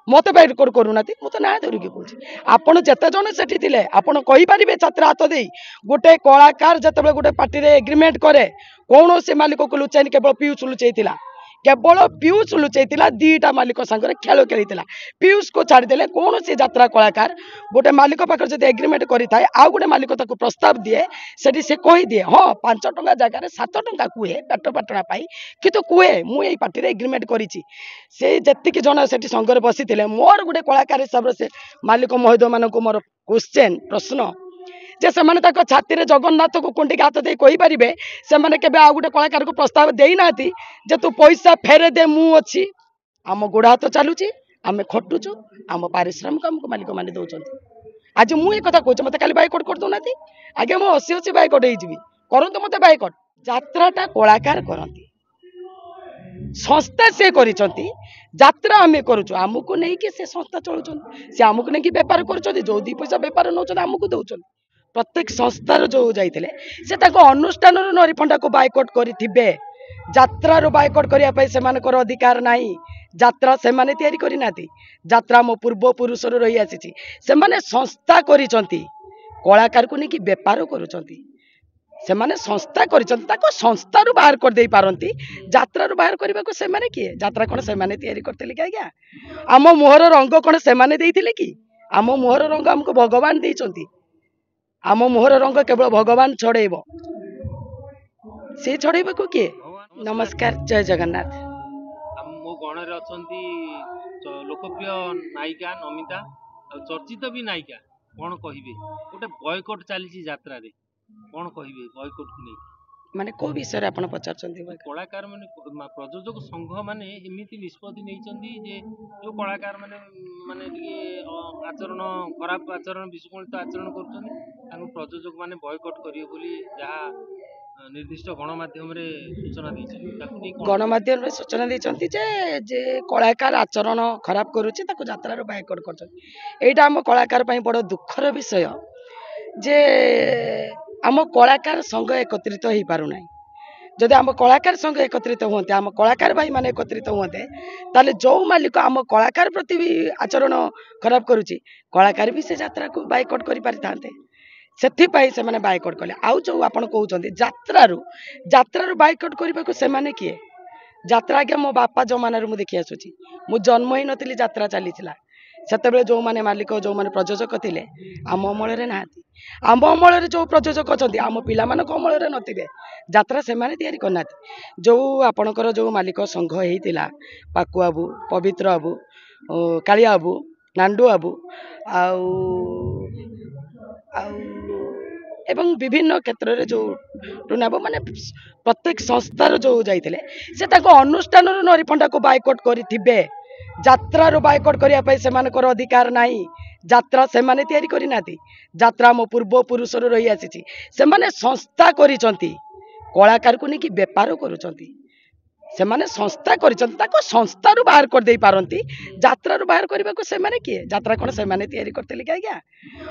मत बैकआउट करूना मुझे ना धरिकी कौन आपड़ जिते जन से आपरे छात्र हाथ दे गोटे कलाकार जिते गोटे पार्टी एग्रीमेंट करे कौन से मालिक को लुचाई केवल पीयूष लुचाई केवल पीयूष लुचाई दीटा मालिक सांगे खेल खेली पीयूष को छाड़देले कौन सी यात्रा कलाकार गोटे मालिक पाखे जब एग्रीमेंट करें आउ गोटे मालिक प्रस्ताव दिए से कही दिए हाँ 5 टंका जगह 7 टंका कहे पेट पाटना कितु कहे मुझे पार्टी एग्रीमेंट करी जी जन से संघर बसी मोर गोटे कलाकार हिसाब से मालिक महोदय मान मोर क्वेश्चन प्रश्न जे से छाती में जगन्नाथ को कुंडिक हाथ दे कहींपारे से आउ गोटे कलाकार को प्रस्ताव देना जे तू पैसा फेरे दे मु अच्छी आम गोड़ हाथ चलुची आम खटुचु आम पारिश्रमिक आमको मालिक मैंने दौरान आज मुझे कथा कहूँ मत खाली बाइकआउट कर दौना आगे मुझे हसी बाइकआउट करतु मत बाइकआउट यात्राटा कलाकार करती संस्था से यात्रा आम करुचु आमको नहीं कि से संस्था चलुन से आमको नहीं बेपार कर जो 2 पैसा बेपार नौ आमको दौरान प्रत्येक संस्थार जो जाते से अनुष्ठान नरीफंडा को बाइकआउट करेंगे यात्रा बाइकआउट करने से अधिकार नहीं यात्रा से करना यात्रा मो पूर्वपुरुष रही आसी से संस्था कर कलाकार को नहीं बेपार करुँच संस्था कर संस्था बाहर कर दे पारती यात्रा बाहर करने को से किए यात्रा कौन से करते कि आज्ञा आम मुहर रंग कौन से कि आम मुहर रंग आमको भगवान देते आम मुहर रंग केवल भगवान छड़ेब से छड़ेब को किए नमस्कार जय जगन्नाथ मो गण लोकप्रिय नायिका नमिता चर्चित भी नायिका कौन कहे गोटे बॉयकॉट चली यात्रा रे कौन कहे बॉयकॉट को नहीं माने को विषय आप पचार कलाकार माने प्रयोजक संघ माने एमती निष्पत्ति नहीं जो कलाकार माने माने आचरण खराब आचरण विषुकलित आचरण कर प्रयोजक माने बॉयकॉट करिए बोली जहाँ निर्दिष्ट गणमाध्यम सूचना गणमाध्यम सूचना देते जे कलाकार आचरण खराब करुच्ची यात्रा बाइकआउट कर आम कलाकार बड़ दुखर विषय जे आम कलाकार संघ एकत्रित हो पारना जदि आम कलाकार संघ एकत्रित हाँ आम कलाकार भाई मैंने एकत्रित हाँ ताले जो मालिक आम कलाकार प्रति भी आचरण खराब करुच्ची कलाकार भी से यात्रा को बाइकआउट कर पारि थांते से माने बाइकआउट कले आउ जो आप कहते यात्रा बाइकआउट करने को से किए यात्रा आज्ञा मो बापा जमाना मुझे देखी आसूची मु जन्म ही नी यात्रा चली से जो माने मालिक जो माने प्रयोजक थे आम अमल ना आम अमल जो प्रयोजक अच्छा आम पिला अमल नथिबे यात्रा से करना जो आपणकर जो मालिक संघ होता पाकु बाबू पवित्र बाबू कालिया बाबू नांडू बाबू एवं विभिन्न क्षेत्र में जो टूर्नाब माने प्रत्येक संस्थार जो जाते से अनुष्ठान नरीफंडा को बाइकआउट करेंगे यात्रा बाइकआउट करने से अधिकार नहीं यात्रा से करना यात्रा मो पूर्वपुरुष रही आसी संस्था कर कलाकार को नहीं बेपार करुँच संस्था कर संस्था बाहर कर दे पारती यात्रा बाहर करने को से किए यात्रा कौन से करते कि आज्ञा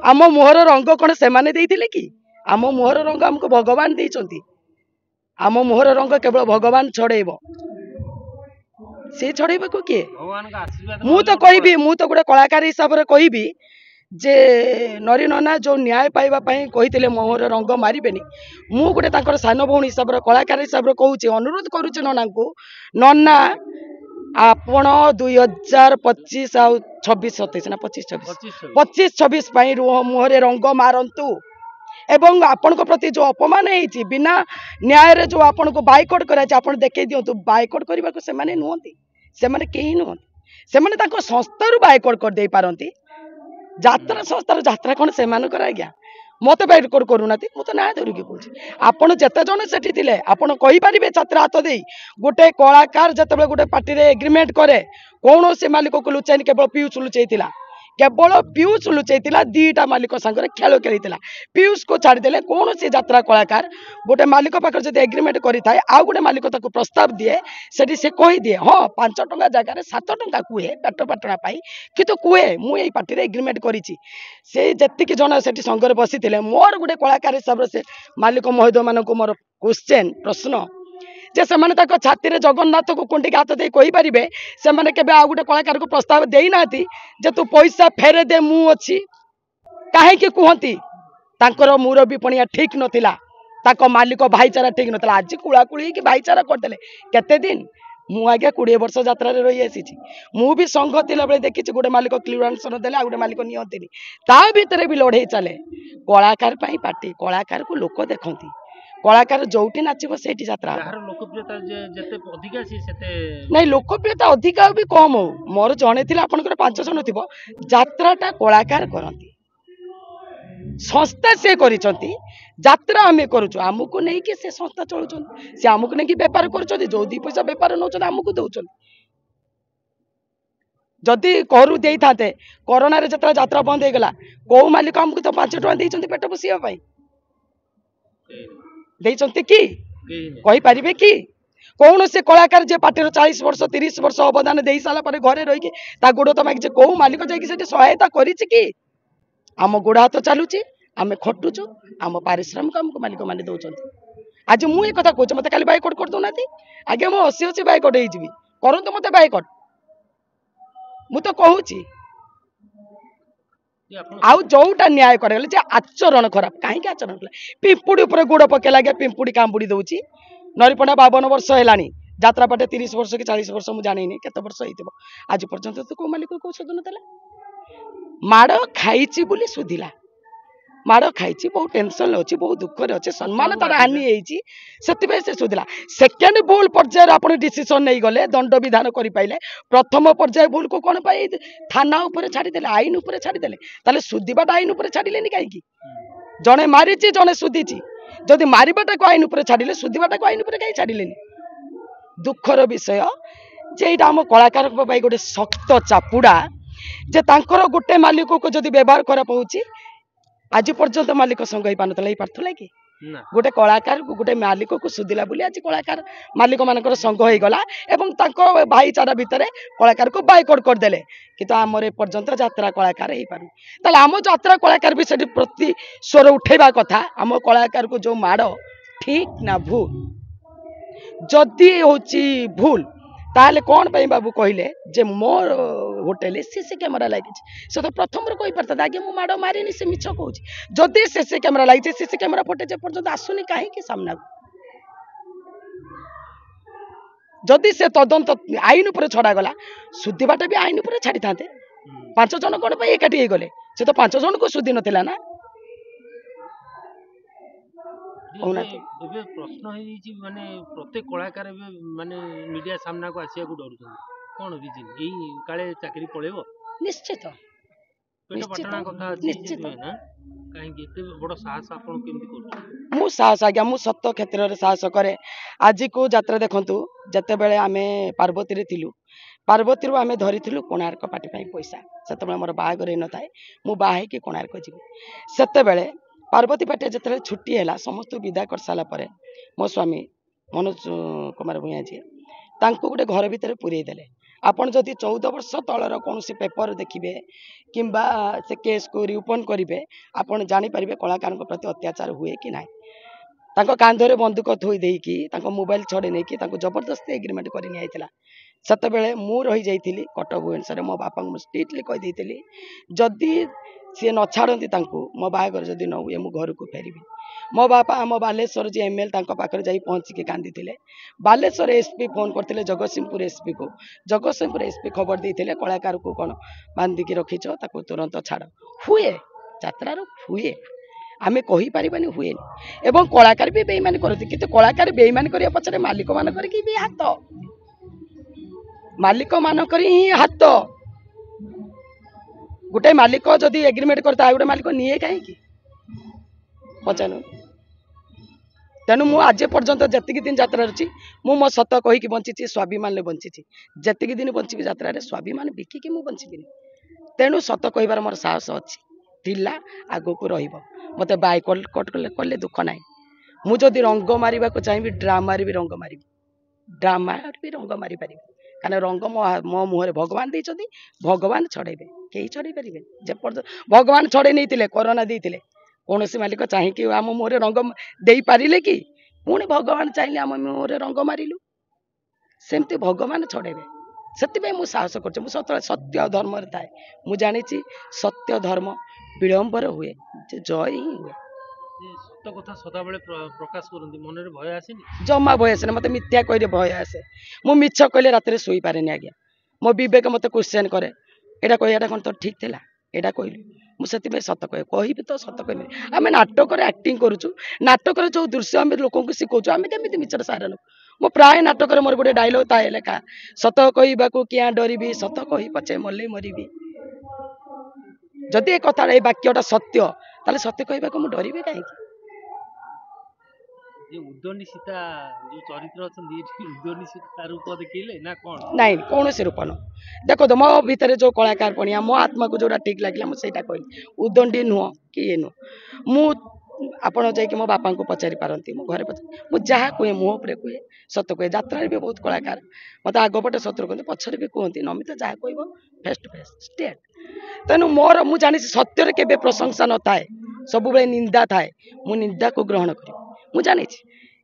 आम मुहर रंग कौन से कि आम मुहर रंग आमको भगवान देते आम मुहर रंग केवल भगवान छड़ेब से छड़ेब को किए मु तो गोटे कलाकार हिसाब से कहि जे नरी नना जो न्याय पाइबा कही मोहर रंग मारे मु गोटे सान भौणी हिसाब से कलाकार हिसाब से कहूँ अनुरोध करुचे नना को नना आपण 2025 आ 26 27 ना 25 26 मुहरे रंग मारंतु एवं आपण प्रति जो अपमान है बिना न्याय रे जो आपण को बाइकआउट कर देखे दिंतु बाइकआउट करने को से नुहति से कहीं नुहति से संस्था बाइकआउट कर दे पारती यात्रा संस्थार यात्रा कौन से आज्ञा मत बैकआउट करूना मुझे ना धरिकी कौन आपड़ जिते जन से आपरे छात्र हाथ दे गोटे कलाकार जिते गोटे पार्टी एग्रीमेंट करे कौन से मालिक को लुचाई केवल पीयूष लुचाई केवल पीयूष लुचाई दीटा मालिक सांगे खेल खेली पीयूष को छाड़देले कौन से यात्रा कलाकार गोटे मालिक पाखे जब एग्रीमेंट करें आउ गोटे मालिक प्रस्ताव दिए से कही दिए हाँ 5 टंका जगह 7 टंका कहे पेट पाटना कितु कहे मुझे पार्टी एग्रीमेंट करी जी जन से संघर बसी मोर गोटे कलाकार हिसाब से मालिक महोदय मान मोर क्वेश्चन प्रश्न जे सेमाने ताको छाती रे जगन्नाथ को कुंडी हाथ दे कहि परिबे सेमाने केबे आ गुटे कलाकार को प्रस्ताव देई नाती जे तू पैसा फेरे दे मु अछि काहे के कहंती तांकर मुरबी पणिया ठीक नथिला ताको मालिक भाईचारा ठीक नथिला आज कुळाकुळी कि भाईचारा करदेले केते दिन मु आज्ञा 20 वर्ष यात्रा रे रही आसी मु भी संघ तिला बेले देखि गोटे मालिक क्लियरेंस देले आ गोटे मालिक नियंतिनी ता भितरे भी लड़े चले कलाकार पाई पार्टी कलाकार को लोक देखंती कलाकार जोटी नाचिबो सेठी यात्रा यार लोकप्रियता जेते अधिका सी सेते नहीं लोकप्रियता अधिका भी कम हो मोर जणे थिला आपनकर 5 जण थिबो यात्राटा कलाकार करंती संस्था से करिसंती यात्रा आमे करूछु आमुको नहीं कि से संस्था चलुछन से आमुको नहीं कि व्यापार करूछन जो दी पैसा व्यापार नउछन आमुको दउछन जदि करू देई थाते कोरोना रे जत्रा यात्रा बंद हे गला को मालिक हमको तो 5 टका देइछंती पेट पोसिया पई देइछंती कि कहि परिबे कि कौन से कलाकार जे पार्टी 40 वर्ष 30 वर्ष अवदान दे साला पर घरे रही ता गोड़ तो मागिचे को मालिक जाई कि सहायता करिछि कि आम गोड़ हाथ चलुची आम खटुचु आम पारिश्रमिक आमको मालिक माने दउछंती आज मु ए कथा कहूछ मते खाली बाइकआउट कर दोना आगे मु 80 बाइकआउट हे जिवि करंतु मते बाइकआउट मु तो कहूची आउ जोटा न्याय करे जे आचरण खराब काहे के आचरण कला पिंपुड़ी ऊपर गोड़ पके लागे पिंपुड़ी कांबुड़ी दउची नरीपणा 52 वर्ष हेलानी यात्रा पाटे 30 वर्ष कि 40 वर्ष मु जानिनी केते वर्ष हेतिबो आज पर्यंत तो को मालिक को सदन तला माड़ खाइची बोली सुधिला माड़ खाइची बहुत टेंशन अच्छी बहुत दुख रे अच्छे सम्मान तार हानि होईची सेतिबे से सुधिला सेकेंड भूल पर्याय आपण डिसीजन नहीं गले दंड विधान करि पाइले प्रथम पर्याय भूल को कोन पाई थाना ऊपर छाड़ी देले आईन ऊपर छाड़ी देले ताले सुधिबाटा आईन ऊपर छाड़िलेनी काहे की जणे मारिची जणे सुधिची जदि मारिबाटा को आईन ऊपर छाड़िले सुधिबाटा को आईन ऊपर काहे छाड़िलेनी दुखर विषय जे एटा हम कलाकार पाई गोटे शक्त चापुड़ा जे तांकर गोटे मालिक को जदि व्यवहार करा पहुची आज पर्यंत मालिक संग ही पानतला ही पारथला कि गोटे कलाकार गोटे मालिक को सुधिला बोली आज कलाकार मालिक मानकर संग हो गला एवं तांको भाईचारा भितरे कलाकार को बाइकआउट कर देले किंतु हमर ए पर्यंत यात्रा कलाकार हे पारु ताले हम यात्रा कलाकार भी सेठी प्रति स्वर उठेबा कथा हम कलाकार को जो माड़ ठीक ना भूल जदि होची भूल ताले कौन पाई बाबू कहले जे मोर होटेल सीसी कैमेरा लगी से तो प्रथम कही पारता आगे मु माड़ मारिनी से मिछ कहूँ जदि सीसी कैमेरा लगी सीसी कैमेरा फुटेज पर्यंत आसुनी कहीं सामना जदि से तदंत आईन उपर छड़ा गला सुधिबाटा भी आईन उपर छाड़ी था 5 जन कौन पाई एकाठी गले से तो 5 जन को सुधि नथिला ना प्रश्न माने प्रत्येक कलाकार माने मीडिया सामना को आसिया को डरुछन कोन रीजन एई काले चाकरी पळेबो निश्चित पेट पटना कथा निश्चित ना काहे कि एते बड़ साहस आपण केमति करू मु साहस आज्ञा मु सत्य क्षेत्र रे साहस करे आज को यात्रा देखंतु जते बेले आमे पार्वती रे थिलु पार्वती रो आमे धरिथिलु कोणार्क पाटी पई पैसा सेते बेले मोर बाहागर हे नथाय मु बाहे के कोणार्क जिबि सेते बेले पार्वती पाटे जिते छुट्टी है समस्त विदा कर सारा पर मो स्वामी मनोज कुमार भूया जी तांको गोटे घर भितर पूरे देले आपण जदि 14 वर्ष तलर कौन पेपर देखिए किंबा से केस को रिओपन करेंगे आपण जानी पारिबे कलाकार प्रति अत्याचार हुए कि ना तांको कांधरे बंदूक थोई देकी तांको मोबाइल छड़े नहीं कि जबरदस्ती एग्रीमेंट करनी आइला सेते बेले मु रही जाइथिली कटक भुवनेश्वर मो बापा को स्ट्रिक्टली कहि देइथिली जदि सी न छाड़ती मो बाहागर जदि न हुए मु घर को फेरबी मो बापा आम बालेश्वर जी एमएल पाखे जा पहुँचिके कांदी बालेश्वर एसपी फोन करते जगतसिंहपुर एसपी को जगतसिंहपुर एसपी खबर देते कलाकार को कौन बांधिकी रखीच तुरंत छाड़ हुए यात्रा हुए आमे कही पारिबानी हुए एवं कलाकार भी बेईमानी करती किंतु कलाकार बेईमानी करिया पछरे मालिक मानकर की भी हाथ मालिक मानकर ही हाथ गोटे मालिक जदि एग्रीमेंट करता गोटे मालिक निए कहीं पचानु तेणु मु आज पर्यंत जतिक दिन यात्रा अच्छी मो सत कहीकि बंची स्वाभिमान बंची जतिक दिन बंची यात्रा स्वाभिमान बिकिकी मु बंची तेणु सत कहबार मोर साहस अच्छी आगो को रहिबो मते बाइकआउट कले दुख ना मुझे रंग मारिबा को चाहिए ड्रामा भी रंग मारि ड्रामा भी रंग मारि पारि कारण रंग मो मुहर भगवान देइछथि भगवान छड़ेबे कई छड़े पारे जे भगवान छड़े नहीं कोरोना देते कौन मालिक चाहिए आम मुहर रंग दे पारे कि पुणी भगवान चाहिए आम मुहर रंग मारिलु सेमती भगवान छड़ेबे से मुझे साहस कर सत्य धर्म थाए मुझे जानी सत्य धर्म विलंबर हुए जय ही हुए ସତ କଥା ସଦାବେଳେ ପ୍ରକାଶ କରନ୍ତି ମନରେ ଭୟ ଆସେନି जमा भय आसे मत मिथ्या कहले भय आसे मु मिछ कहले रात शोई पारे आज्ञा मो विवेक मत क्वेश्चन करे एटा कहटा कौन तो ठीक थिला एटा कहली मुझे सत कह तो सत कहनी आम नाटक एक्टिंग करुचु नाटक जो दृश्य आम लोक शिखौचु आम केमी मिछर सारा नु मो प्राय नाटक मोर गोटे डायलॉग थाए लेखा सत कहवाक क्या डरबी सत कही पचे मले मरबी जदि ए कथा ए वाक्यटा सत्य ताले सत्य कहवाक मु डरबी कहीं ଯେ ଉଦଣ୍ଡୀ ସୀତା ଯୋଉ ଚରିତ୍ର ଅଛନ୍ତି ଉଦଣ୍ଡୀ ସୀତା ରୂପ ଦେଖେଇଲେ ନା କଣ ନାଇଁ କୌଣସି ରୂପ ନ ଦେଖ ମୋ ଭିତରେ ଯୋଉ କଳାକାର ପଣିଆ ମୋ ଆତ୍ମାକୁ ଯୋଉଟା ଠିକ ଲାଗିଲା ମୁଁ ସେଇଟା କହିଲି ଉଦଣ୍ଡୀ ନୁହଁ କି ଇଏ ନୁହଁ ମୁଁ ଆପଣ ଯାଇକି ମୋ ବାପାଙ୍କୁ ପଚାରି ପାରନ୍ତି ମୋ ଘରେ ପଚାରି ମୁଁ ଯାହା କୁହେ ମୁହଁ ଉପରେ କୁହେ ସତ କୁହେ ଯାତ୍ରାରେ ବି ବହୁତ କଳାକାର ମତେ ଆଗପଟେ ଶତ୍ରୁ କୁହନ୍ତି ପଛରେ ବି କୁହନ୍ତି ନମିତା ଯାହା କହିବ ଫେସ୍ ଟୁ ଫେସ୍ ଷ୍ଟେଟ୍ ତେଣୁ ମୋର ମୁଁ ଜାଣିଛି ସତ୍ୟରେ କେବେ ପ୍ରଶଂସା ନଥାଏ ସବୁବେଳେ ନିନ୍ଦା ଥାଏ ମୁଁ ନିନ୍ଦାକୁ ଗ୍ରହଣ କରିବି ମୁଁ ଜାଣିଛି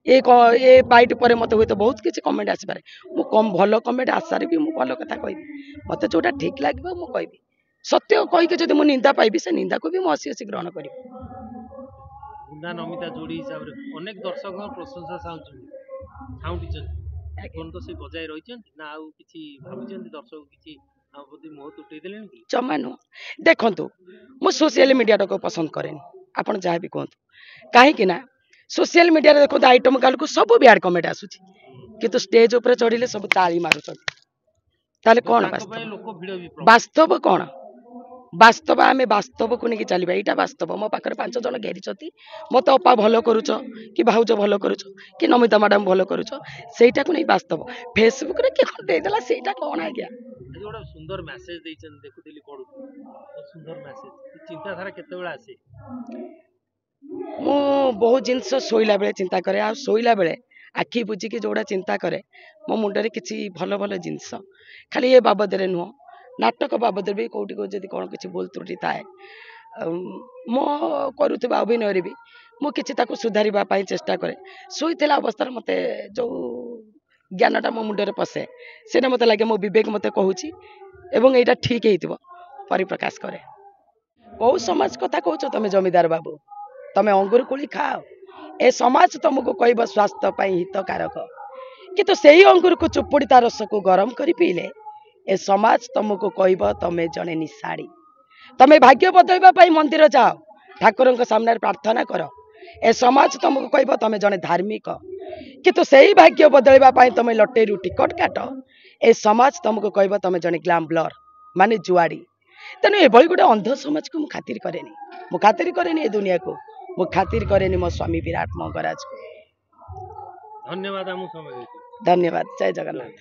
ଏ ବାଇଟ୍ ପରେ ମତେ ହୁଏତ ବହୁତ କିଛି କମେଣ୍ଟ ଆସିପାରେ ମୁଁ ଭଲ କମେଣ୍ଟ ଆଶାରେ ବି ମୁଁ ଭଲ କଥା କହିବି ମତେ ଯୋଉଟା ଠିକ ଲାଗିବ ମୁଁ କହିବି ସତ୍ୟ କହିକି ଯଦି ମୁଁ ନିନ୍ଦା ପାଇବି ସେ ନିନ୍ଦାକୁ ବି ମୁଁ ହସି ହସି ଗ୍ରହଣ କରିବି ଗୁଣ୍ଡା ନମିତା ଯୋଡ଼ି ହିସାବରେ ଅନେକ ଦର୍ଶକ ପ୍ରଶଂସା ଛାଉଁଟିଛନ୍ତି ଆପଣ ତ ସେ ବଜାୟ ରହିଛନ୍ତି ନା ଆଉ କିଛି ଭାବୁଛନ୍ତି ଦର୍ଶକ କିଛି ଆଉ ପ୍ରତି ମୁହଁ ତୁଟେଇ ଦେଲେଣି କି ଜମା ନୁହଁ ଦେଖନ୍ତୁ ମୁଁ ସୋସିଆଲ ମିଡିଆଟାକୁ ପସନ୍ଦ କରେନି ଆପଣ ଯାହା ବି କୁହନ୍ତୁ କାହିଁକି ନା सोशल मीडिया रे देखो आइटम काल को सब बैड कमेंट आसुची किंतु स्टेज ऊपर चढ़िले सब ताली मारुचंती ताले कोन वास्तव कोन वास्तव आमे वास्तव को नहीं चलबा एटा वास्तव मो पाखरे 5 जन घेरी छथि मते अपा भलो करूछ कि भाउज भलो करूछ कि नमिता मैडम भलो करूछ सेटा को नहीं वास्तव फेसबुक रे के कोन दे देला सेटा कोन आ गया जोड़ा सुंदर मैसेज दैछन देखुतिली पढु सुंदर मैसेज चिंताधारा केते बेला आसे मु बहुत जिनस शोला बेले चिंता करे आ शोला बेले आखि बुझिकी जोड़ा चिंता करे मो मुंडे किसी भल भल जिनस खाली ये बाबद नुह नाटक बाबद भी कौटी को जब कौन किसी भूल त्रुटि थाए मो करुवा अभिनय भी मुझे सुधार चेष्टा करे शोला अवस्था मत जो ज्ञानटा मो मुंडे पशे से मत लगे मो विवेक मत कहूँ यहाँ ठीक हो परिप्रकाश करे कौ समाज कथा कौच तुम जमीदार बाबू तमे अंगूर कोली खाओ ए समाज तुमको कह स्वास्थ्य हितकारक किंतु सही अंगूर को चुपुड़ी तार रस को गरम कर पीले ए समाज तुमको कह तमे जड़े निशाड़ी तमे भाग्य बदलवा मंदिर जाओ ठाकुर सामने प्रार्थना कर ए समाज तुमको कह तमे जड़े धार्मिक किंतु सही भाग्य बदलवा तमे लटेरू टिकट काट ए समाज तुमको कह तमे जड़े ग्लैम्बलर माने जुआड़ी तेणु ये गोटे अंध समाज को मुझे खातिर करेनी मु खातिर करेनी ए दुनिया को मु खातिर करेनी मो स्वामी विराट मंगराज को धन्यवाद धन्यवाद जय जगन्नाथ।